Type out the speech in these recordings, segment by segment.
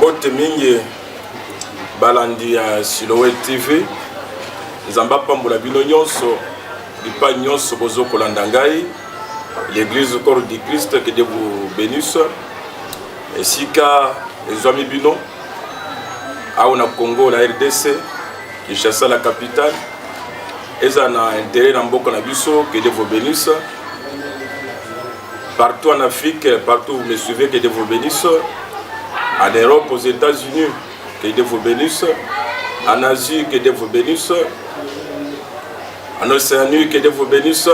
Mbote mingi balandi ya Silhouette TV. Nzamba pambola bino nyonso lipa nyonso bozo kolanda ngai. L'église corps du Christ, que Dieu vous bénisse. Et sika ezwami bino au na Congo la RDC qui chasse la capitale. Eza na intérêt na mboka na biso, que Dieu vous bénisse. Partout en Afrique, partout où vous me suivez, que Dieu vous bénisse. En Europe, aux États-Unis, que Dieu vous bénisse. En Asie, que Dieu vous bénisse. En Océanie, que Dieu vous bénisse.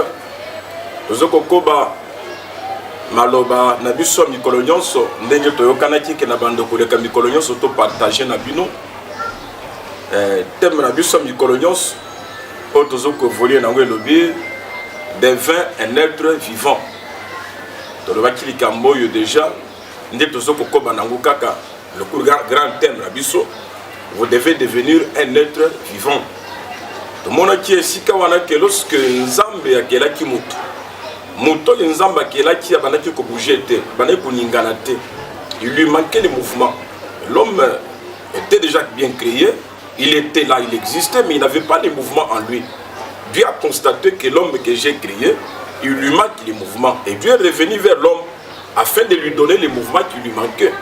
Tozoko koba maloba na biso mikolo nyonso ndenge toyokanaki ke na bando koleka mikolo nyonso to partager na bino thème na biso mikolo nyonso o tozoko voler na ngwe lobi devint un être vivant. Tolobaki likambo yo déjà nde tozoko koba nango kaka le grand thème na biso, vous devez devenir un être vivant. Tomona ki esika wana ke lorsque nzambe akelaki mutu Moto Nzamba qui est là, qui a bougé, il lui manquait le mouvement. L'homme était déjà bien créé, il était là, il existait, mais il n'avait pas de mouvement en lui. Dieu a constaté que l'homme que j'ai créé, il lui manque les mouvements. Et Dieu est revenu vers l'homme afin de lui donner les mouvements qui lui manquaient.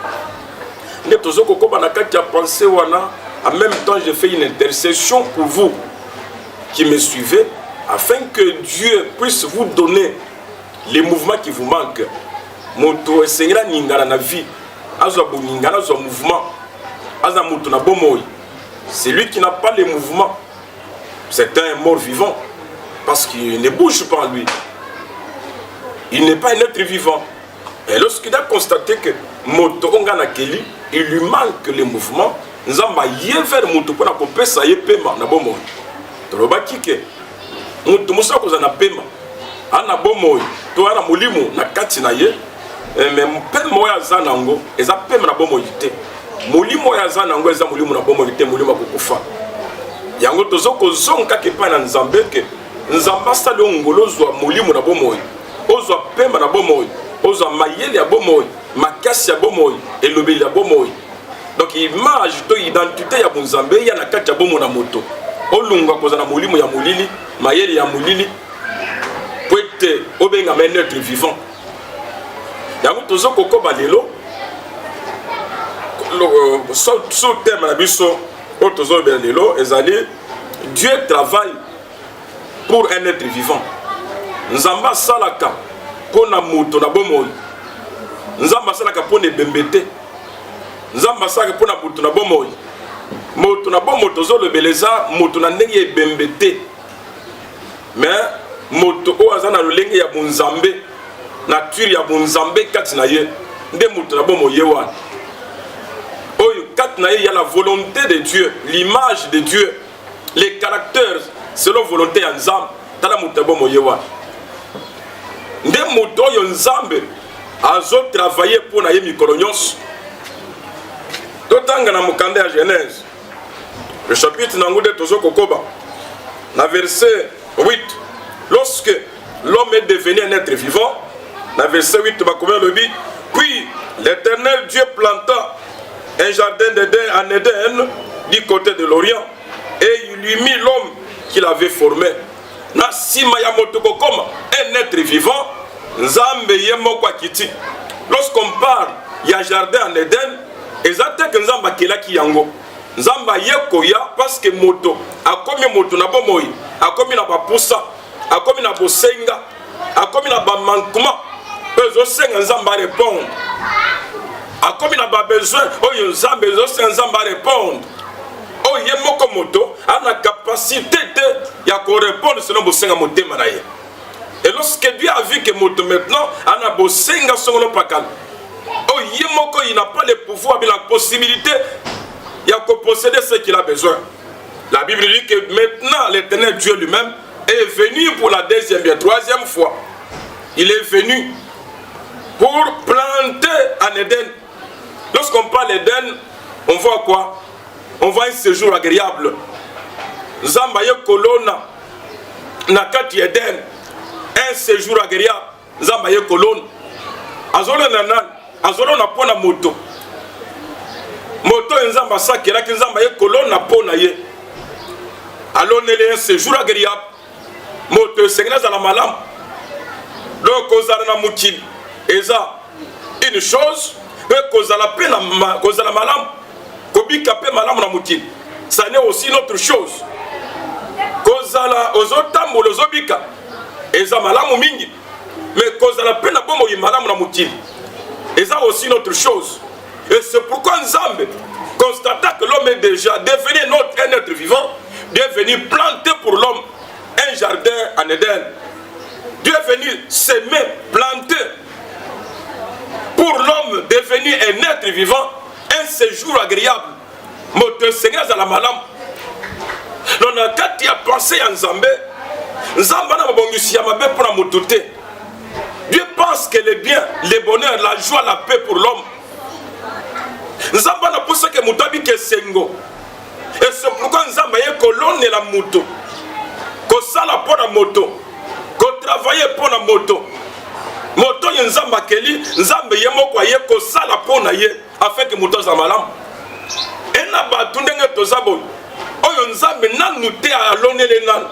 En même temps, j'ai fait une intercession pour vous qui me suivez, afin que Dieu puisse vous donner les mouvements qui vous manquent. Moto esengela ningala na vie. Azwa boningala azwa mouvement. Aza moto na bomoyi. Celui qui n'a pas les mouvements, c'est un mort vivant. Parce qu'il ne bouge pas en lui. Il n'est pas un être vivant. Et lorsqu'il a constaté que moto ongana keli, il lui manque les mouvements, nzamba yever moto pona ko pesa ye pema na bomoyi. Tolobaki ke moto musa ko za na pema. Ana bomoyi to ana mulimo na kati na ye mais pema ya zanango eza pema na bomoyi te mulimo ya zanango eza mulimo na bomoyi te mulimo kokufa yango tozoko zonka ke pa na nzambe ke nzamba sali ngolo zwa mulimo na bomoyi ozwa pema na bomoyi ozwa mayele ya bomoyi makasi ya bomoyi elobeli ya bomoyi. Donc image to identité ya bonzambe ya na kati ya bomo na moto olunga kozana mulimo ya mulili mayele ya mulili poete obenga un être vivant. Yango tozoko koba lelo so thème na biso o tozo be lelo ezali Dieu travaille pour un être vivant. Nzamba salaka pona moto na bomoyi. Nzamba salaka pona bembete. Nzamba salaka pona moto na bomoyi. Moto na bomoyi tozo le beleza moto na ndenge bembete. Mais moto o azana lolenge ya bonzambe nature ya bonzambe kati na ye nde moto na bomo ye wana oyo kati na ye ya la volonté de Dieu, l'image de Dieu, les caractères selon volonté ya nzambe tala moto na bomo ye wana nde moto oyo nzambe azo travailler pour na ye mikolo nyonso. Totanga na mokanda ya Genèse le chapitre nango de tozo kokoba na verset 8. Lorsque l'homme est devenu un être vivant, dans le verset 8, puis l'Éternel Dieu planta un jardin d'Éden en Éden du côté de l'Orient et il lui mit l'homme qu'il avait formé. Un être vivant, lorsqu'on parle, il y a un jardin en Éden, exactement que Nzamba qui est là qui yango. Nzamba yekoya parce que moto, a comme moto na bomoyi, a comme na bapusa. Akomi na bosenga, akomi na ba manquement, besoin senga nzamba répondre. Akomi na ba besoin, oyo nzamba besoin senga nzamba répondre. Oyo moko moto a la capacité de ya ko répondre selon bosenga motema na ye. Et lorsque Dieu a vu que moto maintenant a na bosenga songolo pakal. Oyo moko il n'a pas le pouvoir mais la possibilité ya ko posséder ce qu'il a besoin. La Bible dit que maintenant l'Éternel Dieu lui-même est venu pour la deuxième et troisième fois. Il est venu pour planter en Éden. Lorsqu'on parle d'Éden, on voit quoi? On voit un séjour agréable. Zambaye kolona nakati Éden, un séjour agréable. Zambaye kolona. Azolo nanan, azolo na pona moto. moto nzamba sakela ki nzamba ye kolona pona ye alonele un séjour agréable moto sengela za la malam donc kozala na mukili eza une chose mais kozala pe na kozala malam kobika pe malam na mukili ça n'est aussi une autre chose kozala ozotambola ozobika eza malamu mingi mais kozala pe na bomo malamu na mukili eza aussi une autre chose. Et c'est pourquoi Nzambe constata que l'homme est déjà devenu un être vivant, Dieu est venu planter pour l'homme un jardin en Éden. Dieu est venu s'aimer, planter pour l'homme devenu un être vivant, un séjour agréable. Moto Seigneur à la malam. Donc quand tu as pensé à Nzambe, Nzambe n'a pas bongusi à ma bête pour la mototé. Dieu pense que le bien, le bonheur, la joie, la paix pour l'homme. Nzamba na pousse que mutabi ke sengo. Et c'est pourquoi Nzamba yé kolone la moto. Ko sala pour la moto. Ko travailler pour la moto. Moto yé Nzamba keli, Nzamba yé moko yé ko sala pour na yé afin que moto za malam. Et na ba tundenge to zabo. Oyo Nzamba nanu te alone le nan.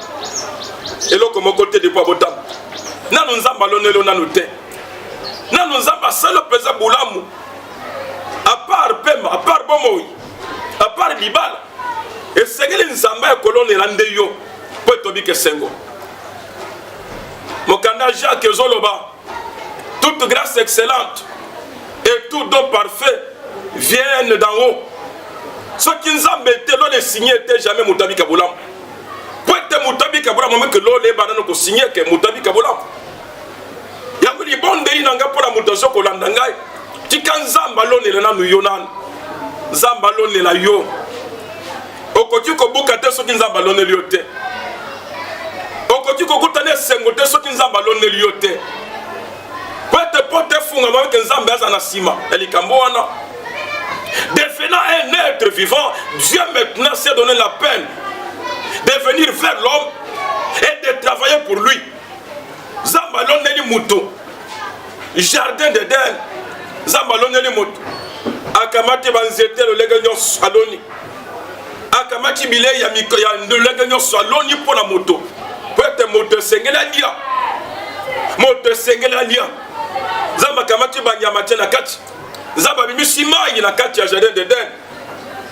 Et lo komo côté de botam. Nanu Nzamba alone le nanu te. Nanu Nzamba sala pesa bulamu. À part Pema, à part Bomoui, à part Libala, et c'est que les Nzamba et colonne Landeyo, pour Tobi Kessengo. Mokanda Jacques Zoloba, toute grâce excellente et tout don parfait viennent d'en haut. Ce qui Nzamba était, l'on est signé, était jamais Moutabi Kaboulam. Pour être Moutabi Kaboulam, moment que l'on est banano ko signé que Moutabi Kaboulam. Yanguli bon de l'inanga pour la mutation Kolandangai. Tika Nzamba lonela na nuyonan Nzamba lonela yo okoti ko bukate soki Nzamba lonela yo te okoti ko kutane sengo te soki Nzamba lonela yo te pote funga ma ke Nzamba aza na sima elikambo wana devenant un être vivant. Dieu maintenant s'est donné la peine de venir vers l'homme et de travailler pour lui. Nzamba lonela muto jardin d'Éden. Nzamba loneli moto akamati banzete lo leganyo saloni akamati bile ya miko ya leganyo saloni pour la moto peut moto sengela lia moto sengela lia Nzamba kamati banyama tena kati Nzamba bimisima ina kati ya jardin d'Éden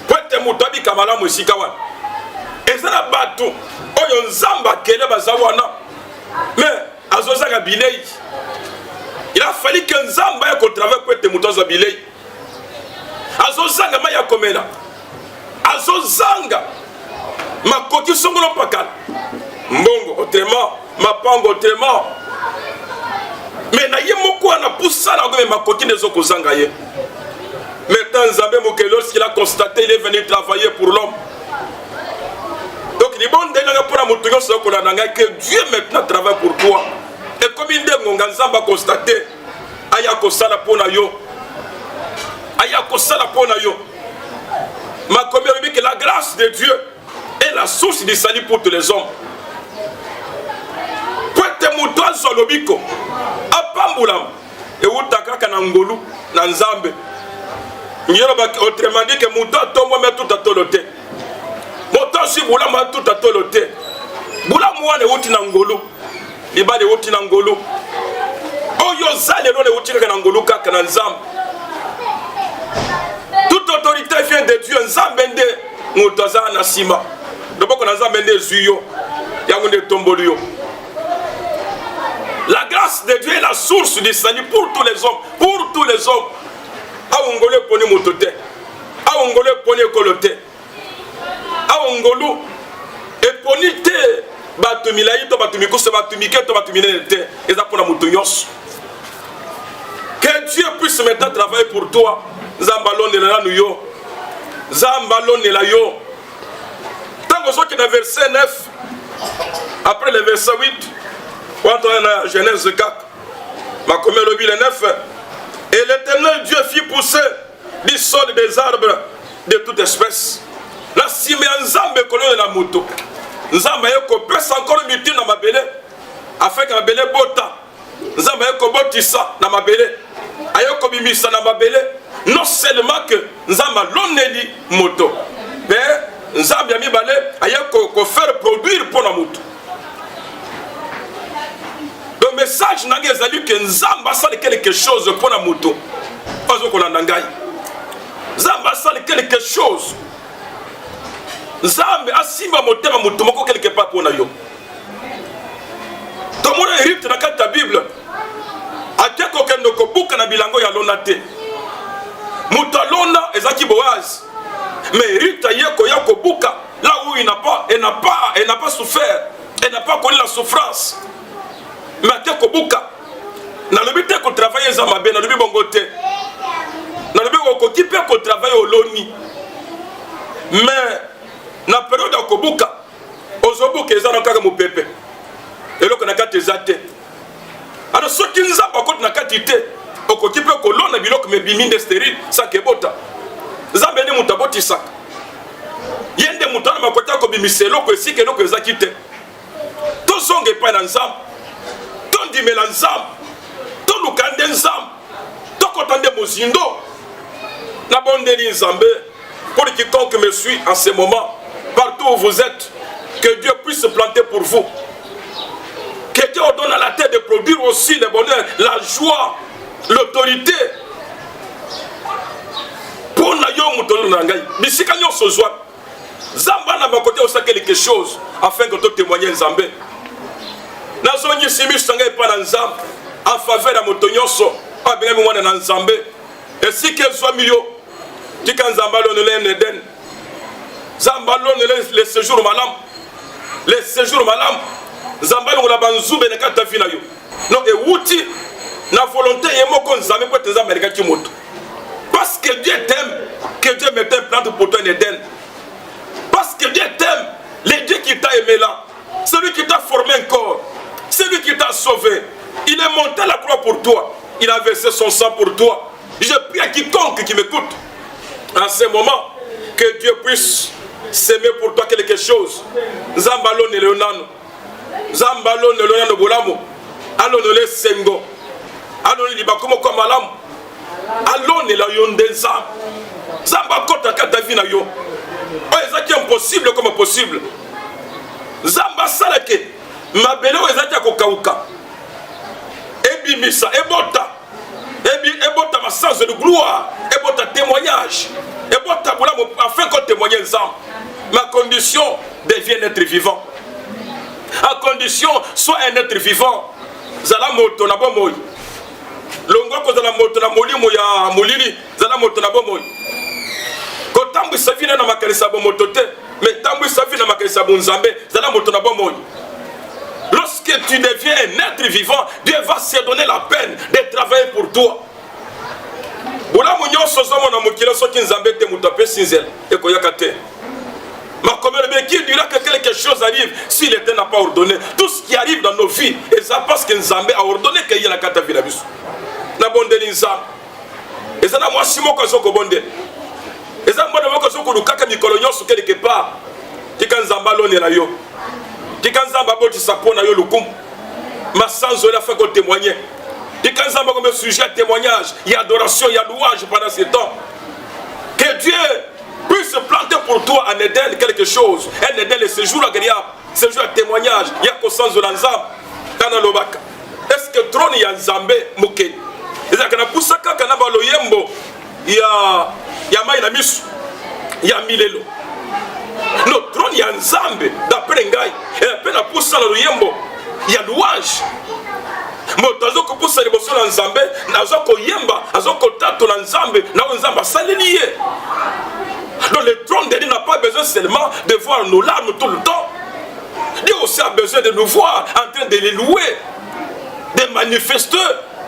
peut moto abika malamu esika wana ezala bato oyo Nzamba kele bazawana mais azozaka bilei. Il a fallu que Nzamba ait travaillé pour être mouton zabilei. Azozanga maya komela. Azozanga makoti songolo pakal. Mbongo autrement, mapango autrement. Mais na yemoko na poussa na go makoti nezoko zanga ye. Maintenant Nzambe moke lorsqu'il a constaté, il est venu travailler pour l'homme. Donc il bon déjà pour la mouton soko na nga que Dieu maintenant travaille pour toi. Et comme il dit, Nzamba a constaté, Ayako Sala Pona yo. Ayako Sala Pona yo. Ma commune que la grâce de Dieu est la source du salut pour tous les hommes. Pwete Moutoa Zolobiko, Apambulam, et Outaka Kanangolu, Nanzambe. Autrement dit que Moutoa Tomo met tout à toloté. Moutoa si Boulam a tout à toloté. Boulam Wane Outinangolu. Iba de wuti na ngolo oyo zale lo le wuti na ngolo kaka na Nzamba. Toute autorité vient de Dieu. Nzambe nde ngotaza na sima doboko na Nzambe nde zuyo yango nde tombolio. La grâce de Dieu est la source du salut pour tous les hommes, pour tous les hommes. Aongolo poni motote aongolo poni kolote aongolo et ponite Batumilai to batumikose batumike to batuminete eza pour la mutonyos. Que Dieu puisse maintenant travailler pour toi. Nzamba lonela nuyo. Nzamba lonela yo. Tant que dans verset 9 après le verset 8 quand on a Genèse 4 ma comme le 9 et l'Éternel Dieu fit pousser du sol des arbres de toute espèce. La cime Nzambe kolona la moto. Nzamba yeko pesa encore miti na mabele afin que mabele bota. Nzamba yeko botisa na mabele ayeko bimisa na mabele non seulement que nzamba loneli moto mais nzamba ya mibale aya ko faire produire pour la moto. Le message nangi ezali que nzamba sali quelque chose pour la moto pas ko landa ngai nzamba sali quelque chose nzambe asimba motema moto moko quelque part pour na yo tomona hérite na kata Bible ateko kendo ko buka na bilango ya lona te moto alona ezaki Boaz mais Rita yeko ya ko buka là où il n'a pas souffert, elle n'a pas connu la souffrance. Mais ateko buka na lobi te ko travailler za mabe na lobi bongo te na lobi ko kipe ko travailler au loni mais na période ya ko buka ozobuka ezana kaka mo pepe eloko na kati ezate alors ce qui nous a pas contre na kati te okoki pe kolona biloko me biminde stérile ça kebota nzambe ndi mutu abotisaka ye nde mutu ana makota kobimisa eloko esika eloko ezaki te tozonga epai na nzambe tondimela nzambe toluka nde nzambe tokota nde mozindo nabondeli nzambe pour quiconque me suit en ce moment partout où vous êtes que Dieu puisse se planter pour vous, que Dieu donne à la terre de produire aussi le bonheur, la joie, l'autorité. Pour na yo mutolo na ngai bisika nyonso zwa zamba na bakote osa quelque chose afin que tu témoignes nzambe nazonyi simi sanga pa na nzambe en faveur ya moto nyonso pa benga mwana na nzambe esika zwa milio tika nzamba lo ne Eden nzamba lo ne le séjour malam le séjour malam nzamba lo la banzube ne kata fi na yo non e wuti na volonté yemoko nzambe ko tezamba ne kati moto. Parce que Dieu t'aime, que Dieu mette un plan pour toi en Éden. Parce que Dieu t'aime, le Dieu qui t'a aimé là, celui qui t'a formé un corps, celui qui t'a sauvé, il est monté à la croix pour toi, il a versé son sang pour toi. Je prie à quiconque qui m'écoute en ce moment que Dieu puisse s'aimer pour toi quelque chose. Zambalo ne leonano, Zambalo ne leonano bolamo, allo ne le sengo, allo ne libakomo comme alam. Allons la yonde zamba kota kata vi na yo o ezaki impossible comme possible zamba salake mabele o ezaki kokauka ebimisa ebota ma sens de gloire ebota témoignage ebota bola afin qu'on témoigne ensemble. Ma condition devient un être vivant, à condition soit un être vivant zala moto na bomoy longo ko zala moto na molimo ya molili zala moto na bomoy ko tambu savina na makalisa bo moto te mais tambu savina na makalisa bo nzambe zala moto na bomoy. Lorsque tu deviens un être vivant, Dieu va se donner la peine de travailler pour toi. Bola munyo sozo na mukira soki nzambe te mutape sinzel e ko yakate. Ma comme le qui dira que quelque chose arrive si l'État n'a pas ordonné. Tout ce qui arrive dans nos vies, et ça parce que Nzambe a ordonné qu'il y ait la carte de la vie. Na bonde l'inza. Et ça n'a moi si mon kazo ko bonde. Et ça moi na kazo ko lukaka mikolonyo sur quelque part. Tika Nzamba lone na yo. Tika Nzamba boti sapona yo lukum. Ma sans la fait qu'on témoigne. Tika Nzamba comme sujet à témoignage, il y a adoration, il y a louange pendant ce temps. Que Dieu puisse se planter pour toi en Éden quelque chose. Un Éden le séjour agréable, séjour à témoignage. Il y a qu'au sens de l'ensemble. Est-ce que trône y a Nzambe Mouké? C'est-à-dire que na pusaka kana ba loyembo ya mai na misu ya milelo. No trône y a Nzambe d'après ngai. Et après na pusa na loyembo ya louange. Moto azoko pusa liboso na Nzambe na azoko yemba azoko tato na Nzambe na Nzamba saleliye. Donc le trône de Dieu n'a pas besoin seulement de voir nos larmes tout le temps. Dieu aussi a besoin de nous voir en train de les louer, de manifester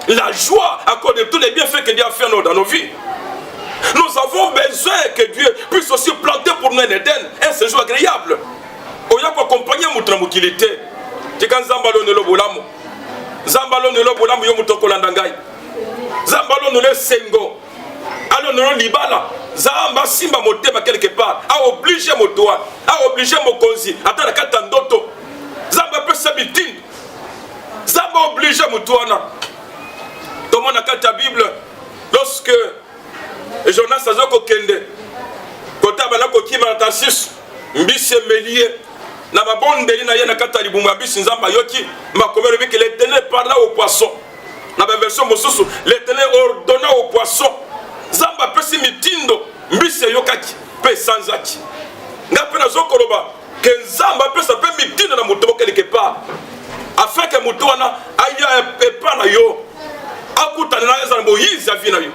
la joie à cause de tous les bienfaits que Dieu a fait dans nos vies. Nous avons besoin que Dieu puisse aussi planter pour nous un Éden, un séjour agréable. On y a pour accompagner notre mobilité. Zambalo ne lo bolamo. Zambalo ne lo bolamo yo mutoko landangai. Zambalo ne le sengo. Alors nous libala zamba simba motema quelque part a obligé motoa a obligé mokonzi atala kata ndoto zamba peut s'habiter zamba obligé motoana. Dans mon kata Bible lorsque et Jonas azoko kende kota bana ko kima Tarsis mbisi melie na mabondeli na ye na kata libumu mbisi nzamba yoki makomelo biki l'Éternel parla au poisson na version mosusu l'Éternel ordonna au poisson nzamba pesi mitindo mbisi yokaki pe sanzaki ngape na zokoloba ke nzamba pesa pe mitindo na muto quelque part afin que muto wana aya epa na yo akutana na ezana Moïse avi na yo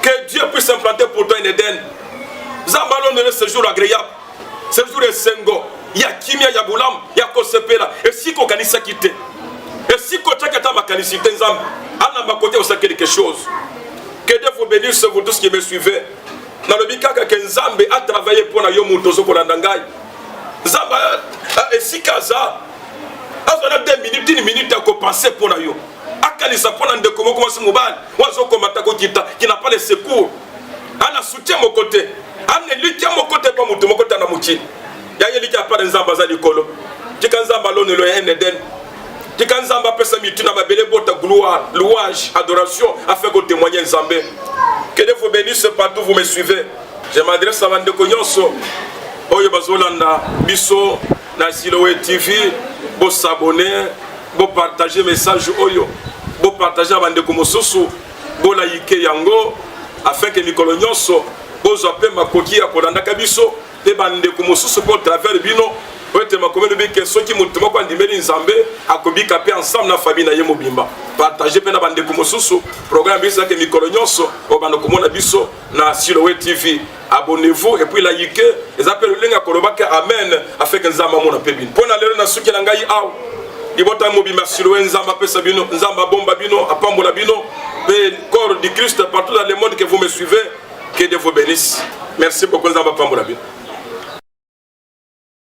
que Dieu puisse implanter pour toi un Éden. Zambalo ne ce jour agréable, ce jour est sengo. Il y a kimia, il y a boulam, il y a kosepela. Et si qu'on kanisa quitte, et si qu'on tchakata ma kanisité nzambe, à ma côté on sait quelque chose. Que Dieu vous bénisse vous tous qui me suivez. Dans le bikaka que nzambe a travaillé pour la yomutozo pour la ndangai. Zamba et si kaza, a 2 minutes, 1 minute à compenser pour la yo. Akanisa pour l'ande comment commence mobile, oiseau comme atako qui n'a pas les secours. Ana soutien mon côté. Ana likia mon côté pas mon côté na mouti. Ya yeli kia pas nzamba za likolo. Tikanzamba lo ne lo en Eden. Tikanzamba pesa mitu na mabele bota gloire, louange, adoration afin que témoigner nzambe. Que Dieu vous bénisse partout vous me suivez. Je m'adresse à Bande Kognonso. Oyo bazolanda biso na Siloé TV, bo s'abonner, bo partager message oyo, bo partager à Bande Komososo, bo like yango afin que mikolo nyonso bo zape makoki ya kolanda kabiso te Bande Komososo pour travers bino ote makomelo be question ki mutuma kwa ndimeli nzambe akobika pe ensemble na famille na ye mobimba partager pe na Bande Komososo programme bisa ke mikolo nyonso o bando komona biso na Siloé TV. Abonnez-vous et puis likez et appelez le lien kolobaka amen afin que nzamba mona pe bino pona lelo na suki na ngai aw ibota mobimba Siloé nzamba pesa bino nzamba bomba bino apambola bino le corps du Christ partout dans le monde que vous me suivez. Que Dieu vous bénisse. Merci beaucoup nzamba pambola bino.